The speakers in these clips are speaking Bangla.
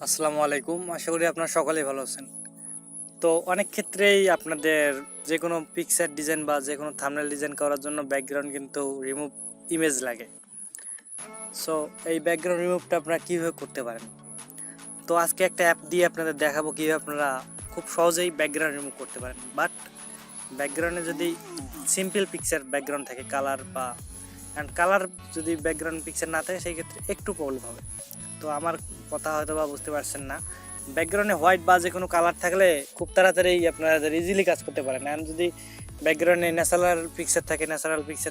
আসসালামু আলাইকুম। আশা করি আপনারা সকলেই ভালো আছেন। তো অনেক ক্ষেত্রেই আপনাদের যে কোনো পিকচার ডিজাইন বা যে কোনো থাম্বনেল ডিজাইন করার জন্য ব্যাকগ্রাউন্ড কিন্তু রিমুভ ইমেজ লাগে। সো এই ব্যাকগ্রাউন্ড রিমুভটা আপনারা কীভাবে করতে পারেন। তো আজকে একটা অ্যাপ দিয়ে আপনাদের দেখাবো কীভাবে আপনারা খুব সহজেই ব্যাকগ্রাউন্ড রিমুভ করতে পারেন। বাট ব্যাকগ্রাউন্ডে যদি সিম্পল পিকচার ব্যাকগ্রাউন্ড থাকে কালার বা কালার যদি ব্যাকগ্রাউন্ড পিকচার না থাকে সেই ক্ষেত্রে একটু প্রবলেম হবে। তো আমার কথা হয়তো বা বুঝতে পারছেন না। ব্যাকগ্রাউন্ডে হোয়াইট বা যে কোনো কালার থাকলে খুব তাড়াতাড়ি আপনারা ইজিলি কাজ করতে পারেন। আর যদি ব্যাকগ্রাউন্ডে ন্যাচারাল পিকচার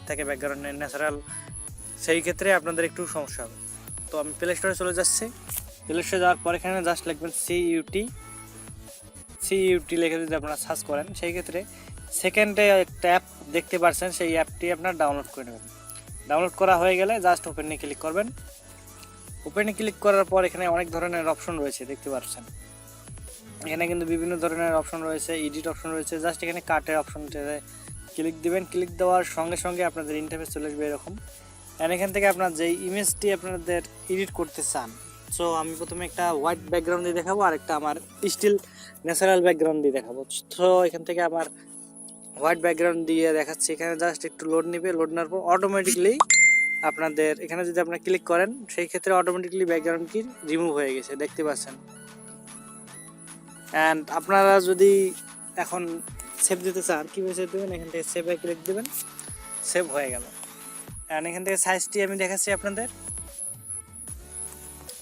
থাকে ব্যাকগ্রাউন্ডে ন্যাচারাল, সেই ক্ষেত্রে আপনাদের একটু সমস্যা হবে। তো আমি প্লে স্টোরে চলে যাচ্ছি। প্লে স্টোরে যাওয়ার পর এখানে জাস্ট লিখবেন সিইউটি লিখে যদি আপনারা সার্চ করেন, সেই ক্ষেত্রে সেকেন্ডে একটা অ্যাপ দেখতে পাচ্ছেন, সেই অ্যাপটি আপনারা ডাউনলোড করে নেবেন। ডাউনলোড করা হয়ে গেলে জাস্ট ওপেনে ক্লিক করবেন। ওপেনে ক্লিক করার পর এখানে অনেক ধরনের অপশন রয়েছে, দেখতে পাচ্ছেন। এখানে কিন্তু বিভিন্ন ধরনের অপশন রয়েছে, এডিট অপশন রয়েছে। জাস্ট এখানে কাটের অপশনটাতে ক্লিক দিবেন। ক্লিক দেওয়ার সঙ্গে সঙ্গে আপনাদের ইন্টারফেস চলে আসবে এরকম। আর এখান থেকে আপনার যেই ইমেজটি আপনাদের এডিট করতে চান, সো আমি প্রথমে একটা হোয়াইট ব্যাকগ্রাউন্ড দিয়ে দেখাবো আর একটা আমার স্টিল ন্যাচারাল ব্যাকগ্রাউন্ড দিয়ে দেখাবো। তো এখান থেকে আমার হোয়াইট ব্যাকগ্রাউন্ড দিয়ে দেখাচ্ছি। এখানে জাস্ট একটু লোড নেবে। লোড নেওয়ার পর অটোমেটিকলি আপনাদের এখানে যদি আপনারা ক্লিক করেন, সেই ক্ষেত্রে অটোমেটিকলি ব্যাকগ্রাউন্ডটি রিমুভ হয়ে গেছে, দেখতে পাচ্ছেন। অ্যান্ড আপনারা যদি এখন সেভ দিতে চান, কীভাবে সেভ দেবেন, এখান থেকে সেভে ক্লিক দেবেন, সেভ হয়ে গেল। অ্যান্ড এখান থেকে সাইজটি আমি দেখাচ্ছি আপনাদের।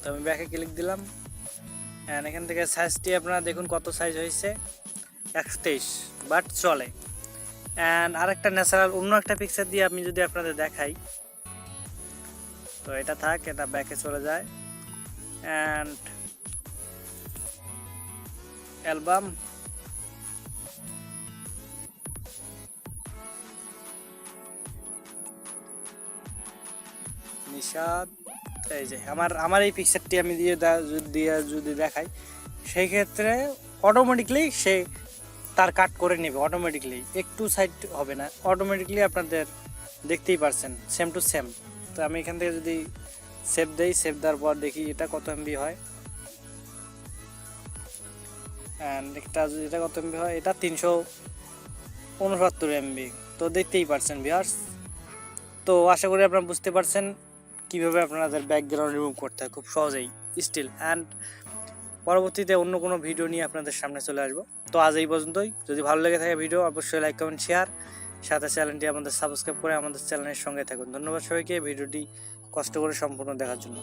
তো আমি ব্যাকে ক্লিক দিলাম। অ্যান্ড এখান থেকে সাইজটি আপনারা দেখুন কত সাইজ হয়েছে, 123, বাট চলে। অ্যান্ড আরেকটা ন্যাচারাল অন্য একটা পিকচার দিয়ে আমি যদি আপনাদের দেখাই, তো এটা থাক, এটা ব্যাকে চলে যায়। অ্যান্ড অ্যালবাম, নিশাদ, এই যে আমার এই পিকচারটি আমি যদি দেখাই, সেই ক্ষেত্রে অটোমেটিকলি সে তার কাট করে নেবে। অটোমেটিকলি একটু সাইড হবে না, অটোমেটিকলি আপনাদের দেখতেই পারছেন সেম টু সেম। তো আমি এখান থেকে যদি সেভ দেই, সেভ দেওয়ার পর দেখি এটা কত এমবি হয়। অ্যান্ড এটা কত এমবি হয়, এটা 369 এমবি। তো দেখতেই পারছেন ভিউয়ার্স। তো আশা করি আপনারা বুঝতে পারছেন কীভাবে আপনাদের ব্যাকগ্রাউন্ড রিমুভ করতে হয় খুব সহজেই স্টিল। অ্যান্ড পরবর্তীতে অন্য কোনো ভিডিও নিয়ে আপনাদের সামনে চলে আসবো। তো আজ এই পর্যন্তই। যদি ভালো লেগে থাকে ভিডিও, অবশ্যই লাইক, কমেন্ট, শেয়ার, সাথে চ্যানেলটি আমাদের সাবস্ক্রাইব করে আমাদের চ্যানেলের সঙ্গে থাকুন। ধন্যবাদ সবাইকে ভিডিওটি কষ্ট করে সম্পূর্ণ দেখার জন্য।